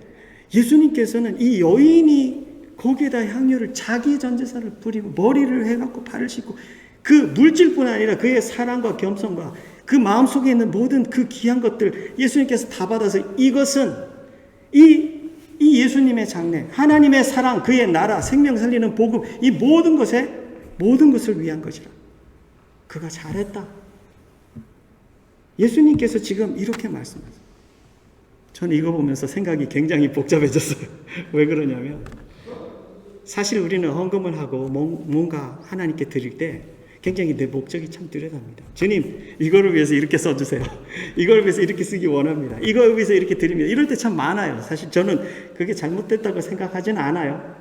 예수님께서는 이 여인이 거기에다 향유를 자기 전 재산을 뿌리고 머리를 해갖고 발을 씻고 그 물질뿐 아니라 그의 사랑과 겸손과 그 마음속에 있는 모든 그 귀한 것들 예수님께서 다 받아서 이것은 이 예수님의 장례, 하나님의 사랑, 그의 나라, 생명 살리는 복음 이 모든 것을 위한 것이라. 그가 잘했다. 예수님께서 지금 이렇게 말씀하세요. 저는 이거 보면서 생각이 굉장히 복잡해졌어요. 왜 그러냐면 사실 우리는 헌금을 하고 뭔가 하나님께 드릴 때 굉장히 내 목적이 참 뚜렷합니다. 주님, 이거를 위해서 이렇게 써주세요. 이걸 위해서 이렇게 쓰기 원합니다. 이걸 위해서 이렇게 드립니다. 이럴 때 참 많아요. 사실 저는 그게 잘못됐다고 생각하지는 않아요.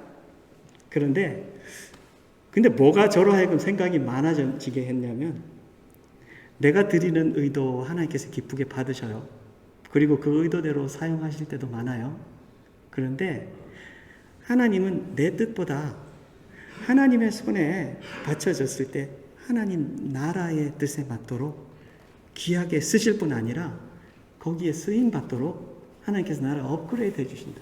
근데 뭐가 저로 하여금 생각이 많아지게 했냐면 내가 드리는 의도 하나님께서 기쁘게 받으셔요. 그리고 그 의도대로 사용하실 때도 많아요. 그런데 하나님은 내 뜻보다 하나님의 손에 바쳐졌을 때 하나님 나라의 뜻에 맞도록 귀하게 쓰실 뿐 아니라 거기에 쓰임 받도록 하나님께서 나를 업그레이드 해주신다.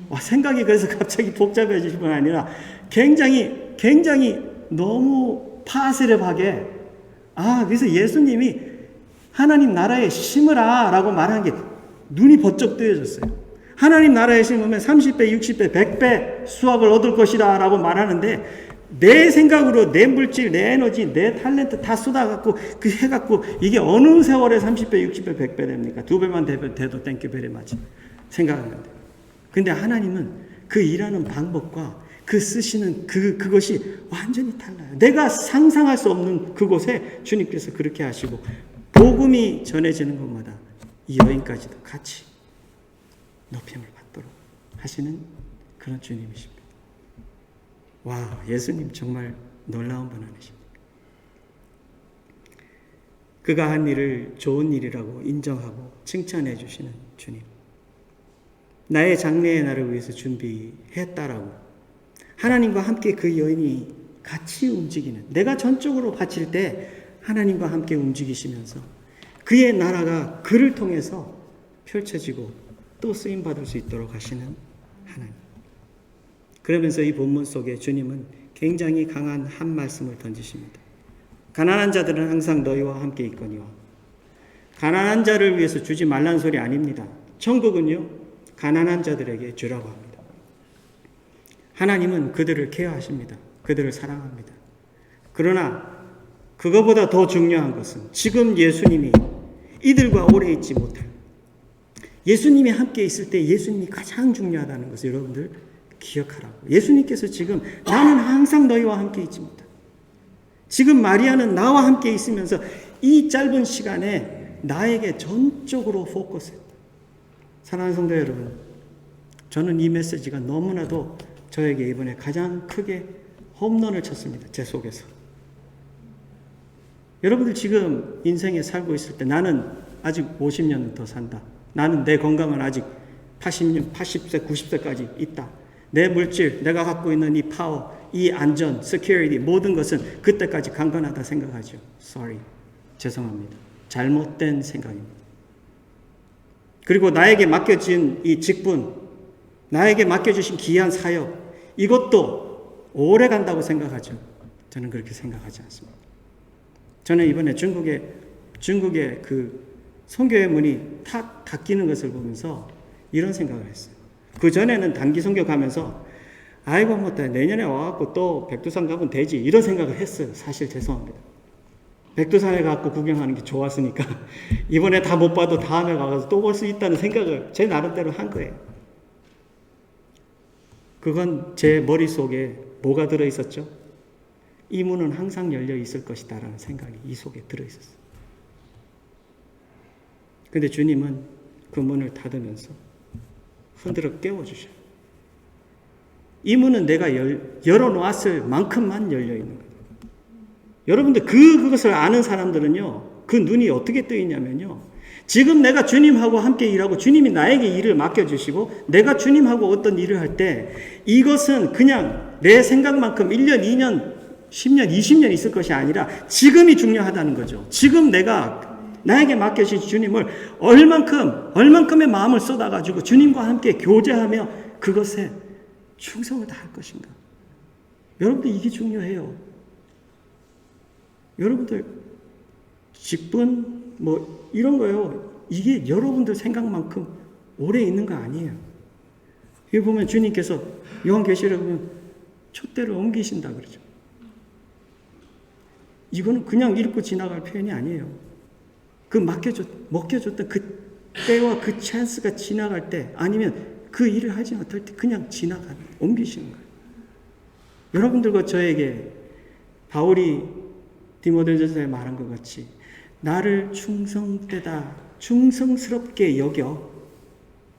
와, 생각이 그래서 갑자기 복잡해지실 뿐 아니라 굉장히 너무 파세렵하게, 그래서 예수님이 하나님 나라에 심으라 라고 말하는 게 눈이 번쩍 뜨여졌어요. 하나님 나라에 심으면 30배, 60배, 100배 수확을 얻을 것이다 라고 말하는데, 내 생각으로 내 물질, 내 에너지, 내 탤런트 다 쏟아갖고 그 해갖고 이게 어느 세월에 30배, 60배, 100배 됩니까? 2배만 돼도 땡큐 베리 마치 생각하는데, 근데 하나님은 그 일하는 방법과 그 쓰시는 그것이 완전히 달라요. 내가 상상할 수 없는 그곳에 주님께서 그렇게 하시고, 복음이 전해지는 것마다 이 여인까지도 같이 높임을 받도록 하시는 그런 주님이십니다. 와, 예수님 정말 놀라운 분 아니십니까? 그가 한 일을 좋은 일이라고 인정하고 칭찬해 주시는 주님. 나의 장래의 날을 위해서 준비했다라고 하나님과 함께 그 여인이 같이 움직이는, 내가 전적으로 바칠 때 하나님과 함께 움직이시면서 그의 나라가 그를 통해서 펼쳐지고 또 쓰임받을 수 있도록 하시는 하나님. 그러면서 이 본문 속에 주님은 굉장히 강한 한 말씀을 던지십니다. 가난한 자들은 항상 너희와 함께 있거니와. 가난한 자를 위해서 주지 말란 소리 아닙니다. 천국은요, 가난한 자들에게 주라고 합니다. 하나님은 그들을 케어하십니다. 그들을 사랑합니다. 그러나 그거보다 더 중요한 것은 지금 예수님이 이들과 오래 있지 못할, 예수님이 함께 있을 때 예수님이 가장 중요하다는 것을 여러분들 기억하라고. 예수님께서 지금 나는 항상 너희와 함께 있지 못한다. 지금 마리아는 나와 함께 있으면서 이 짧은 시간에 나에게 전적으로 포커스했다. 사랑하는 성도 여러분, 저는 이 메시지가 너무나도 저에게 이번에 가장 크게 홈런을 쳤습니다. 제 속에서. 여러분들 지금 인생에 살고 있을 때 나는 아직 50년은 더 산다. 나는 내 건강은 아직 80년, 80세, 90세까지 있다. 내 물질, 내가 갖고 있는 이 파워, 이 안전, security, 모든 것은 그때까지 강건하다 생각하죠. Sorry. 죄송합니다. 잘못된 생각입니다. 그리고 나에게 맡겨진 이 직분, 나에게 맡겨주신 귀한 사역, 이것도 오래 간다고 생각하죠. 저는 그렇게 생각하지 않습니다. 저는 이번에 중국의 그 선교의 문이 탁 닫히는 것을 보면서 이런 생각을 했어요. 그 전에는 단기 선교 가면서 아이고 뭐 내년에 와갖고 또 백두산 가면 되지, 이런 생각을 했어요. 사실 죄송합니다. 백두산에 가갖고 구경하는 게 좋았으니까 이번에 다 못 봐도 다음에 가서 또 볼 수 있다는 생각을 제 나름대로 한 거예요. 그건 제 머릿속에 뭐가 들어있었죠? 이 문은 항상 열려 있을 것이다 라는 생각이 이 속에 들어있었어요. 근데 주님은 그 문을 닫으면서 흔들어 깨워주셔요. 이 문은 내가 열어놓았을 만큼만 열려있는 거예요. 여러분들 그것을 아는 사람들은요, 그 눈이 어떻게 떠 있냐면요, 지금 내가 주님하고 함께 일하고 주님이 나에게 일을 맡겨주시고 내가 주님하고 어떤 일을 할 때 이것은 그냥 내 생각만큼 1년, 2년, 10년, 20년 있을 것이 아니라 지금이 중요하다는 거죠. 지금 내가 나에게 맡겨주신 주님을 얼만큼의 마음을 쏟아가지고 주님과 함께 교제하며 그것에 충성을 다할 것인가. 여러분들 이게 중요해요. 여러분들 직분 뭐 이런 거요, 이게 여러분들 생각만큼 오래 있는 거 아니에요. 여기 보면 주님께서 요한계시록에 보면 촛대를 옮기신다 그러죠. 이거는 그냥 읽고 지나갈 표현이 아니에요. 그 맡겨줬던 그 때와 그 찬스가 지나갈 때, 아니면 그 일을 하지 못할 때 그냥 옮기시는 거예요. 여러분들과 저에게 바울이 디모데전서에 말한 것 같이 나를 충성스럽게 여겨,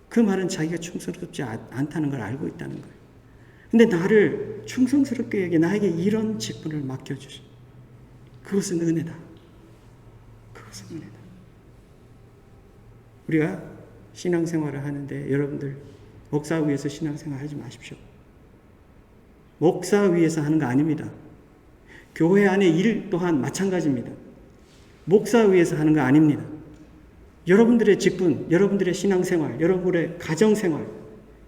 그 말은 자기가 충성스럽지 않다는 걸 알고 있다는 거예요. 근데 나를 충성스럽게 여겨 나에게 이런 직분을 맡겨주신, 그것은 은혜다. 승리다. 우리가 신앙생활을 하는데 여러분들 목사 위에서 신앙생활 하지 마십시오. 목사 위에서 하는 거 아닙니다. 교회 안에 일 또한 마찬가지입니다. 목사 위에서 하는 거 아닙니다. 여러분들의 직분, 여러분들의 신앙생활, 여러분의 가정생활,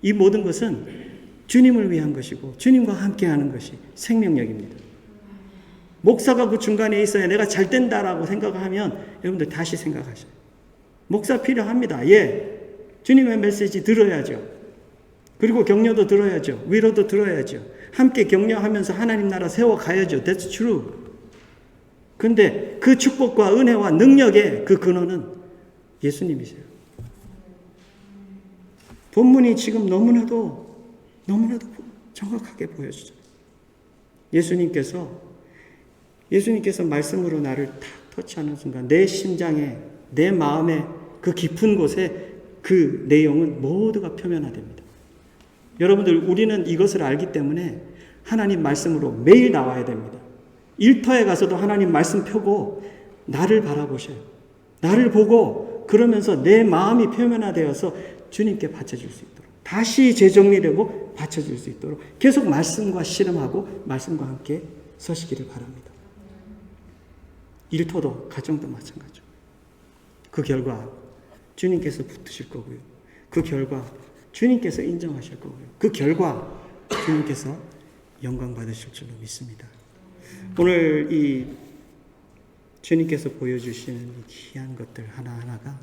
이 모든 것은 주님을 위한 것이고 주님과 함께하는 것이 생명력입니다. 목사가 그 중간에 있어야 내가 잘 된다라고 생각하면 여러분들 다시 생각하셔요. 목사 필요합니다. 예, 주님의 메시지 들어야죠. 그리고 격려도 들어야죠. 위로도 들어야죠. 함께 격려하면서 하나님 나라 세워가야죠. That's true. 근데 그 축복과 은혜와 능력의 그 근원은 예수님이세요. 본문이 지금 너무나도 정확하게 보여주죠. 예수님께서 말씀으로 나를 탁 터치하는 순간 내 심장에, 내 마음에 그 깊은 곳에 그 내용은 모두가 표면화됩니다. 여러분들, 우리는 이것을 알기 때문에 하나님 말씀으로 매일 나와야 됩니다. 일터에 가서도 하나님 말씀 펴고 나를 바라보셔요. 나를 보고 그러면서 내 마음이 표면화되어서 주님께 바쳐줄 수 있도록, 다시 재정리되고 바쳐줄 수 있도록 계속 말씀과 씨름하고 말씀과 함께 서시기를 바랍니다. 일터도 가정도 마찬가지죠. 그 결과 주님께서 붙으실 거고요. 그 결과 주님께서 인정하실 거고요. 그 결과 주님께서 영광 받으실 줄로 믿습니다. 오늘 이 주님께서 보여주시는 이 귀한 것들 하나하나가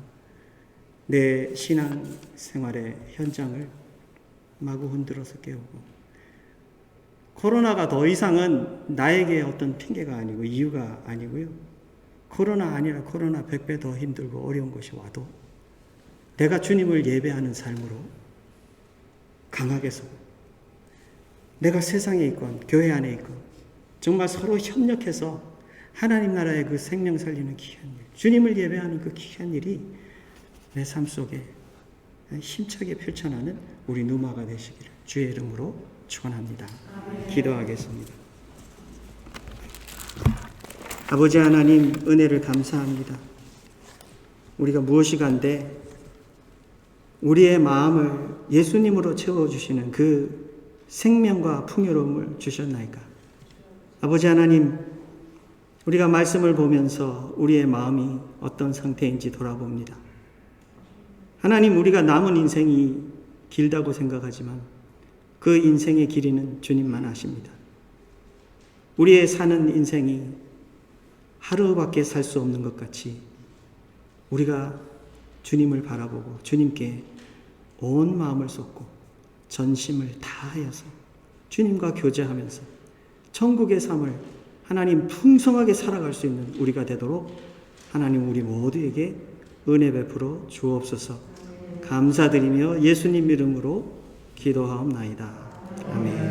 내 신앙생활의 현장을 마구 흔들어서 깨우고, 코로나가 더 이상은 나에게 어떤 핑계가 아니고 이유가 아니고요. 코로나 아니라 코로나 100배 더 힘들고 어려운 것이 와도 내가 주님을 예배하는 삶으로 강하게 서고, 내가 세상에 있건 교회 안에 있건 정말 서로 협력해서 하나님 나라의 그 생명 살리는 귀한 일, 주님을 예배하는 그 귀한 일이 내 삶 속에 힘차게 펼쳐나는 우리 누마가 되시기를 주의 이름으로 축원합니다. 기도하겠습니다. 아버지 하나님, 은혜를 감사합니다. 우리가 무엇이 간데 우리의 마음을 예수님으로 채워주시는 그 생명과 풍요로움을 주셨나이까. 아버지 하나님, 우리가 말씀을 보면서 우리의 마음이 어떤 상태인지 돌아봅니다. 하나님, 우리가 남은 인생이 길다고 생각하지만 그 인생의 길이는 주님만 아십니다. 우리의 사는 인생이 하루밖에 살 수 없는 것 같이 우리가 주님을 바라보고 주님께 온 마음을 쏟고 전심을 다하여서 주님과 교제하면서 천국의 삶을 하나님 풍성하게 살아갈 수 있는 우리가 되도록 하나님 우리 모두에게 은혜 베풀어 주옵소서. 감사드리며 예수님 이름으로 기도하옵나이다. 아멘.